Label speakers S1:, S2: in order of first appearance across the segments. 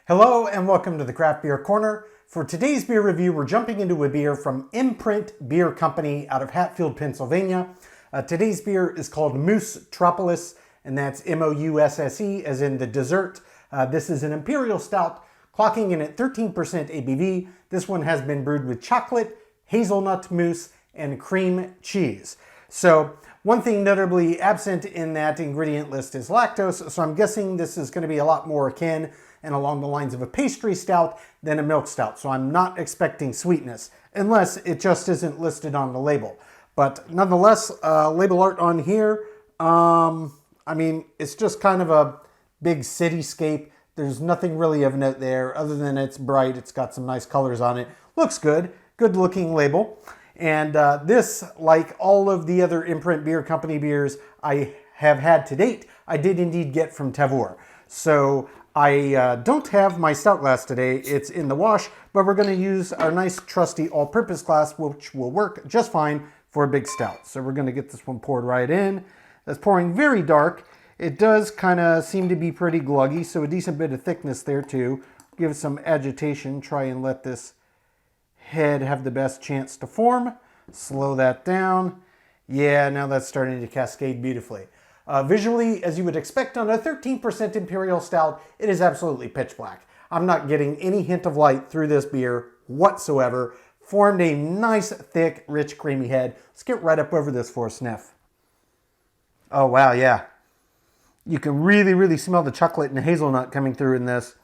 S1: Hello and welcome to the Craft Beer Corner. For today's beer review, we're jumping into a beer from Imprint Beer Company out of Hatfield, Pennsylvania. Today's beer is called Moussetropolis, and that's M-O-U-S-S-E as in the dessert. This is an Imperial Stout, clocking in at 13% ABV. This one has been brewed with chocolate, hazelnut mousse, and cream cheese. So one thing notably absent in that ingredient list is lactose, so I'm guessing this is going to be a lot more akin and along the lines of a pastry stout than a milk stout. So I'm not expecting sweetness, unless it just isn't listed on the label. But nonetheless, label art on here, I mean, it's just kind of a big cityscape. There's nothing really of note there other than it's bright. It's got some nice colors on it. Looks good, good looking label. And this, like all of the other Imprint Beer Company beers I have had to date, I did indeed get from Tavour. So I don't have my stout glass today. It's in the wash, but we're going to use our nice trusty all-purpose glass, which will work just fine for a big stout. So we're going to get this one poured right in. That's pouring very dark. It does kind of seem to be pretty gluggy, so a decent bit of thickness there too. Give it some agitation. Try and let this head have the best chance to form. Slow that down. Yeah, now that's starting to cascade beautifully. Visually, as you would expect on a 13% Imperial Stout, it is absolutely pitch black. I'm not getting any hint of light through this beer whatsoever. Formed a nice, thick, rich, creamy head. Let's get right up over this for a sniff. Oh, wow, yeah. You can really smell the chocolate and hazelnut coming through in this.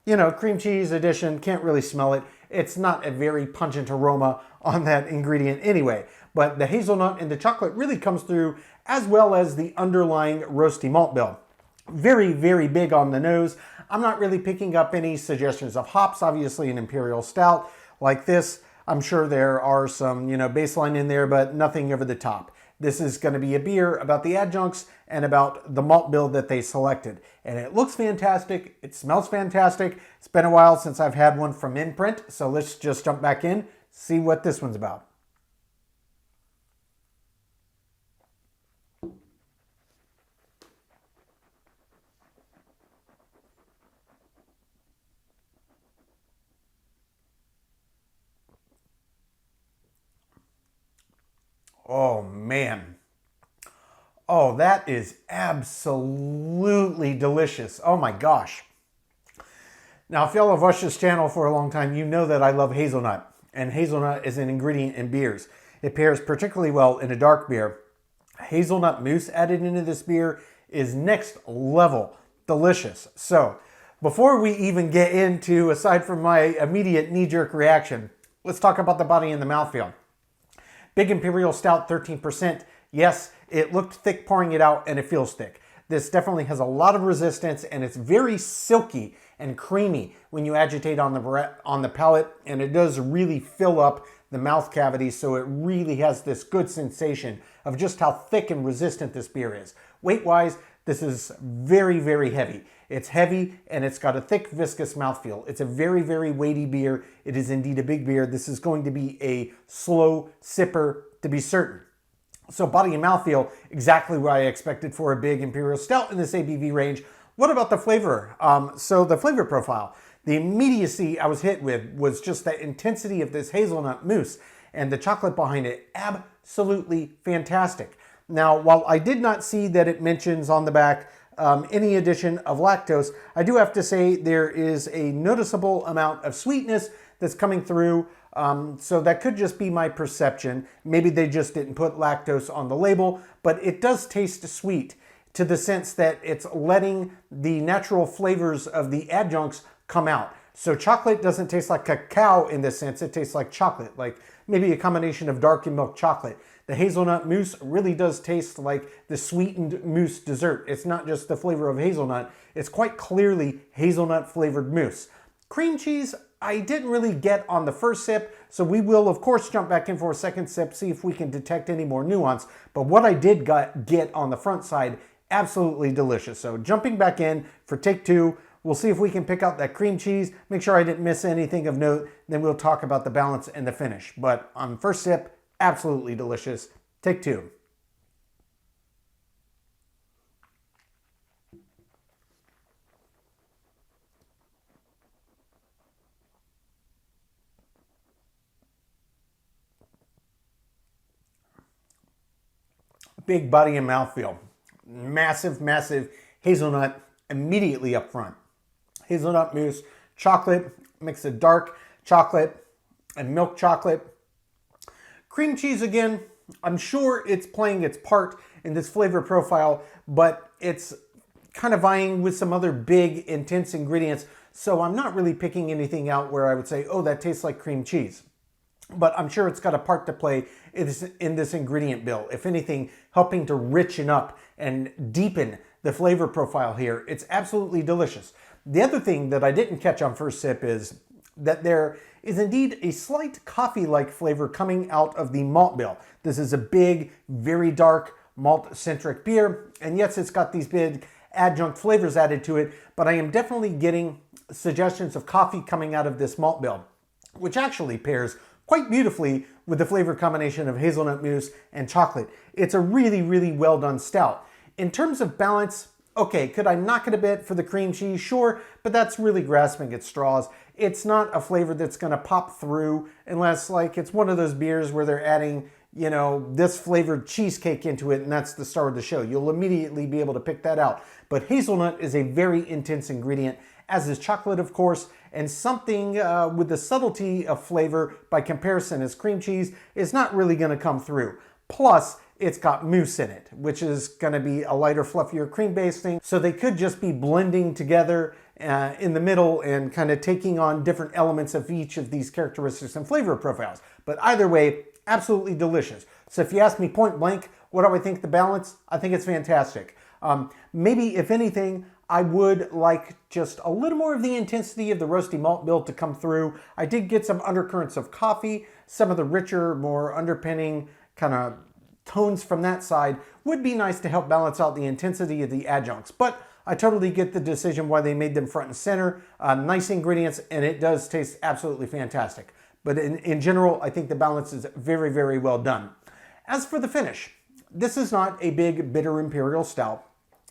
S1: You know, cream cheese addition, can't really smell it. It's not a very pungent aroma on that ingredient anyway. But the hazelnut and the chocolate really comes through, as well as the underlying roasty malt bill. Very big on the nose. I'm not really picking up any suggestions of hops. Obviously an Imperial Stout like this, I'm sure there are some, baseline in there, but nothing over the top. This is going to be a beer about the adjuncts and about the malt bill that they selected. And it looks fantastic. It smells fantastic. It's been a while since I've had one from Imprint, so let's just jump back in, see what this one's about. Oh, man. Oh, that is absolutely delicious. Oh, my gosh. Now, if y'all have watched this channel for a long time, you know that I love hazelnut. And hazelnut is an ingredient in beers. It pairs particularly well in a dark beer. Hazelnut mousse added into this beer is next level delicious. So, before we even get into, aside from my immediate knee-jerk reaction, let's talk about the body and the mouthfeel. Big Imperial Stout, 13%. Yes, it looked thick pouring it out, and it feels thick. This definitely has a lot of resistance, and it's very silky and creamy when you agitate on the palate, and it does really fill up the mouth cavity, so it really has this good sensation of just how thick and resistant this beer is. Weight-wise, this is very heavy. It's heavy and it's got a thick, viscous mouthfeel. It's a very weighty beer. It is indeed a big beer. This is going to be a slow sipper to be certain. So body and mouthfeel, exactly what I expected for a big Imperial Stout in this ABV range. What about the flavor? So the flavor profile, the immediacy I was hit with was just that intensity of this hazelnut mousse and the chocolate behind it. Absolutely fantastic. Now, while I did not see that it mentions on the back any addition of lactose, I do have to say there is a noticeable amount of sweetness that's coming through. So that could just be my perception. Maybe they just didn't put lactose on the label, but it does taste sweet to the sense that it's letting the natural flavors of the adjuncts come out. So chocolate doesn't taste like cacao in this sense. It tastes like chocolate, like maybe a combination of dark and milk chocolate. The hazelnut mousse really does taste like the sweetened mousse dessert. It's not just the flavor of hazelnut. It's quite clearly hazelnut flavored mousse. Cream cheese, I didn't really get on the first sip, so we will of course jump back in for a second sip, see if we can detect any more nuance. But what I did get on the front side, absolutely delicious. So jumping back in for take two, we'll see if we can pick out that cream cheese, make sure I didn't miss anything of note, then we'll talk about the balance and the finish. But on first sip, absolutely delicious. Take two. Big body and mouthfeel. Massive, massive hazelnut immediately up front. Hazelnut mousse, chocolate, mix of dark chocolate and milk chocolate. Cream cheese again, I'm sure it's playing its part in this flavor profile, but it's kind of vying with some other big, intense ingredients. So I'm not really picking anything out where I would say, oh, that tastes like cream cheese. But I'm sure it's got a part to play in this ingredient bill. If anything, helping to richen up and deepen the flavor profile here. It's absolutely delicious. The other thing that I didn't catch on first sip is that there is indeed a slight coffee-like flavor coming out of the malt bill. This is a big, very dark, malt-centric beer, and yes, it's got these big adjunct flavors added to it, but I am definitely getting suggestions of coffee coming out of this malt bill, which actually pairs quite beautifully with the flavor combination of hazelnut mousse and chocolate. It's a really, really well done stout. In terms of balance, okay, could I knock it a bit for the cream cheese? Sure, but that's really grasping at straws. It's not a flavor that's gonna pop through unless like it's one of those beers where they're adding, you know, this flavored cheesecake into it and that's the star of the show. You'll immediately be able to pick that out. But hazelnut is a very intense ingredient, as is chocolate, of course, and something with the subtlety of flavor by comparison as cream cheese is not really gonna come through. Plus, it's got mousse in it, which is gonna be a lighter, fluffier cream-based thing. So they could just be blending together in the middle and kind of taking on different elements of each of these characteristics and flavor profiles. But either way, absolutely delicious. So if you ask me point blank, what do I think the balance? I think it's fantastic. Maybe, if anything, I would like just a little more of the intensity of the roasty malt bill to come through. I did get some undercurrents of coffee, some of the richer, more underpinning kind of tones from that side would be nice to help balance out the intensity of the adjuncts. But I totally get the decision why they made them front and center. Nice ingredients, and it does taste absolutely fantastic. But in general, I think the balance is very, very well done. As for the finish, this is not a big, bitter Imperial Stout.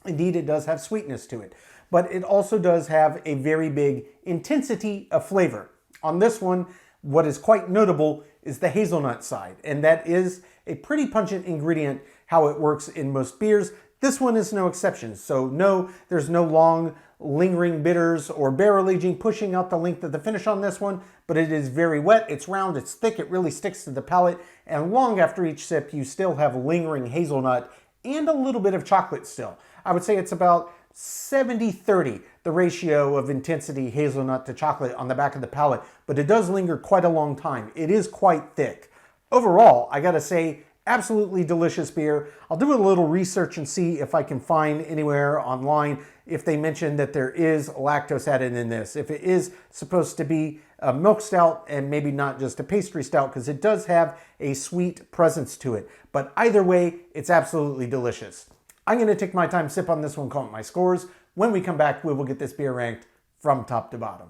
S1: Indeed, it does have sweetness to it, but it also does have a very big intensity of flavor. On this one, what is quite notable is the hazelnut side, and that is a pretty pungent ingredient, how it works in most beers. This one is no exception. So no, there's no long lingering bitters or barrel aging pushing out the length of the finish on this one, but it is very wet, it's round, it's thick, it really sticks to the palate, and long after each sip, you still have lingering hazelnut and a little bit of chocolate still. I would say it's about 70-30, the ratio of intensity hazelnut to chocolate on the back of the palate, but it does linger quite a long time. It is quite thick. Overall, I gotta say, absolutely delicious beer. I'll do a little research and see if I can find anywhere online if they mention that there is lactose added in this. If it is supposed to be a milk stout and maybe not just a pastry stout, because it does have a sweet presence to it. But either way, it's absolutely delicious. I'm going to take my time, sip on this one, count my scores. When we come back, we will get this beer ranked from top to bottom.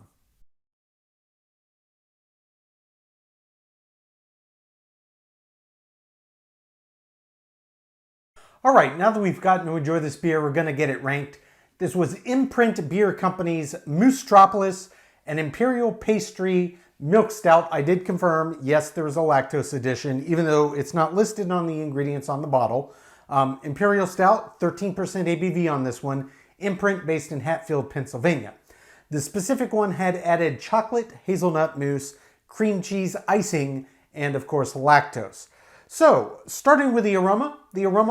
S1: All right, now that we've gotten to enjoy this beer, we're going to get it ranked. This was Imprint Beer Company's Moussetropolis, an Imperial pastry milk stout. I did confirm, yes, there was a lactose addition, even though it's not listed on the ingredients on the bottle. Imperial Stout, 13% ABV on this one. Imprint, based in Hatfield, Pennsylvania. The specific one had added chocolate, hazelnut mousse, cream cheese icing, and of course lactose. So, starting with the aroma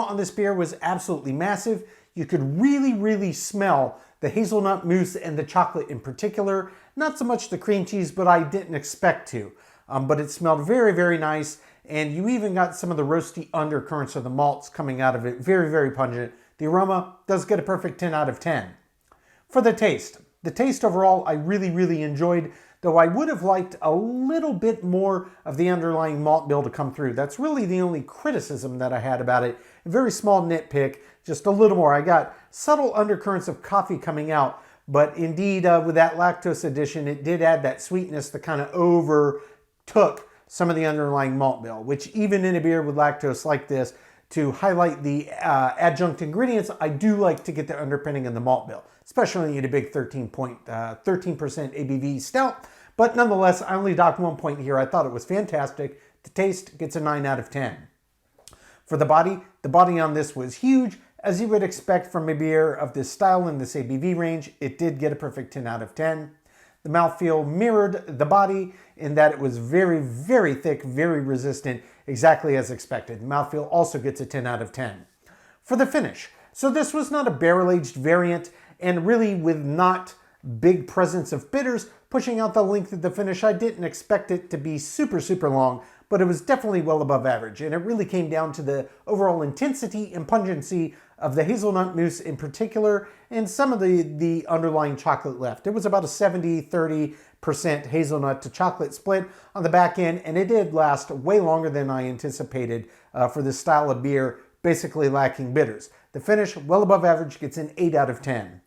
S1: on this beer was absolutely massive. You could really, really smell the hazelnut mousse and the chocolate in particular. Not so much the cream cheese, but I didn't expect to. But it smelled very, very nice. And you even got some of the roasty undercurrents of the malts coming out of it. Very, very pungent. The aroma does get a perfect 10 out of 10. For the taste overall I really, really enjoyed, though I would have liked a little bit more of the underlying malt bill to come through. That's really the only criticism that I had about it. A very small nitpick, just a little more. I got subtle undercurrents of coffee coming out, but indeed with that lactose addition, it did add that sweetness that kind of overtook some of the underlying malt bill, which even in a beer with lactose like this, to highlight the adjunct ingredients, I do like to get the underpinning in the malt bill, especially in a big 13% ABV stout. But nonetheless, I only docked 1 point here. I thought it was fantastic. The taste gets a 9 out of 10. For the body on this was huge. As you would expect from a beer of this style in this ABV range, it did get a perfect 10 out of 10. The mouthfeel mirrored the body in that it was very, very thick, very resistant, exactly as expected. The mouthfeel also gets a 10 out of 10. For the finish, so this was not a barrel-aged variant, and really with not big presence of bitters pushing out the length of the finish, I didn't expect it to be super, super long, but it was definitely well above average, and it really came down to the overall intensity and pungency of the hazelnut mousse in particular, and some of the underlying chocolate left. It was about a 70-30% hazelnut to chocolate split on the back end, and it did last way longer than I anticipated for this style of beer, basically lacking bitters. The finish, well above average, gets an 8 out of 10.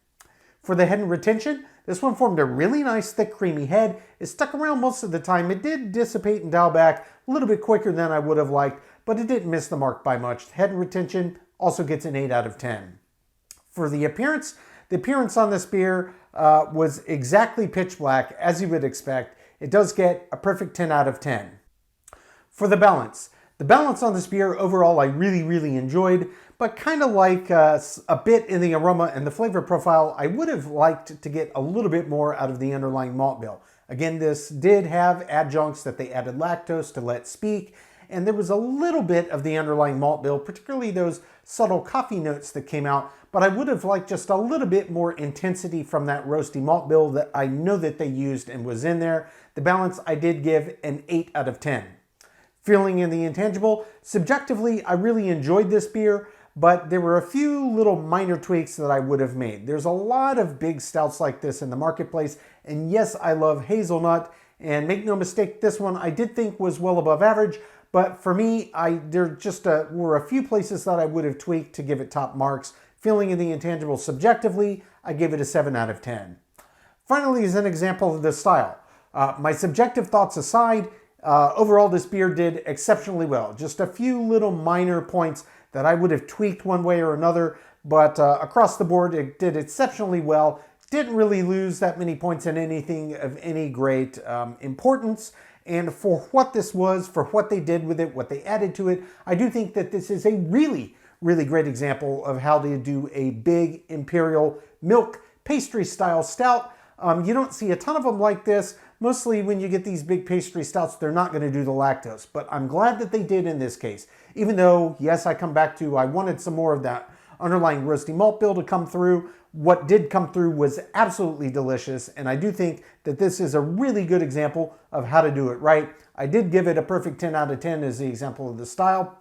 S1: For the head and retention, this one formed a really nice, thick, creamy head. It stuck around most of the time. It did dissipate and dial back a little bit quicker than I would have liked, but it didn't miss the mark by much. Head and retention also gets an 8 out of 10. For the appearance on this beer was exactly pitch black, as you would expect. It does get a perfect 10 out of 10. For the balance on this beer overall I really, really enjoyed, but kind of like a bit in the aroma and the flavor profile, I would have liked to get a little bit more out of the underlying malt bill. Again, this did have adjuncts that they added lactose to let speak, and there was a little bit of the underlying malt bill, particularly those subtle coffee notes that came out, but I would have liked just a little bit more intensity from that roasty malt bill that I know that they used and was in there. The balance I did give an 8 out of 10. Feeling in the intangible, subjectively, I really enjoyed this beer, but there were a few little minor tweaks that I would have made. There's a lot of big stouts like this in the marketplace, and yes, I love hazelnut, and make no mistake, this one I did think was well above average, but for me, there just were a few places that I would have tweaked to give it top marks. Feeling in the intangible, subjectively, I gave it a 7 out of 10. Finally, as an example of this style, my subjective thoughts aside, overall this beer did exceptionally well. Just a few little minor points that I would have tweaked one way or another, but across the board it did exceptionally well. Didn't really lose that many points in anything of any great importance. And for what this was, for what they did with it, what they added to it, I do think that this is a really, really great example of how to do a big Imperial milk pastry style stout. You don't see a ton of them like this. Mostly when you get these big pastry stouts, they're not going to do the lactose, but I'm glad that they did in this case. Even though, yes, I come back to, I wanted some more of that underlying roasty malt bill to come through. What did come through was absolutely delicious, and I do think that this is a really good example of how to do it right. I did give it a perfect 10 out of 10 as the example of the style.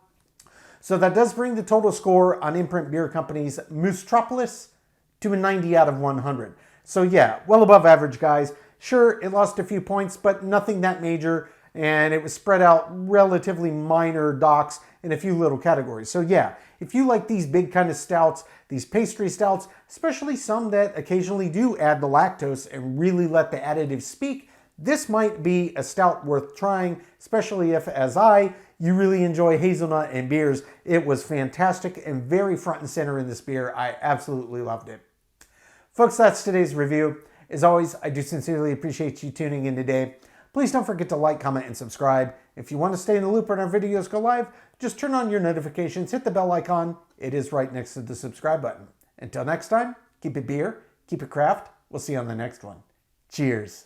S1: So that does bring the total score on Imprint Beer Company's Moussetropolis to a 90 out of 100. So yeah, well above average, guys. Sure, it lost a few points, but nothing that major, and it was spread out relatively minor docks in a few little categories. So yeah, if you like these big kind of stouts, these pastry stouts, especially some that occasionally do add the lactose and really let the additive speak, this might be a stout worth trying, especially if, as you really enjoy hazelnut and beers. It was fantastic and very front and center in this beer. I absolutely loved it. Folks, that's today's review. As always, I do sincerely appreciate you tuning in today. Please don't forget to like, comment, and subscribe. If you want to stay in the loop when our videos go live, just turn on your notifications, hit the bell icon. It is right next to the subscribe button. Until next time, keep it beer, keep it craft. We'll see you on the next one. Cheers.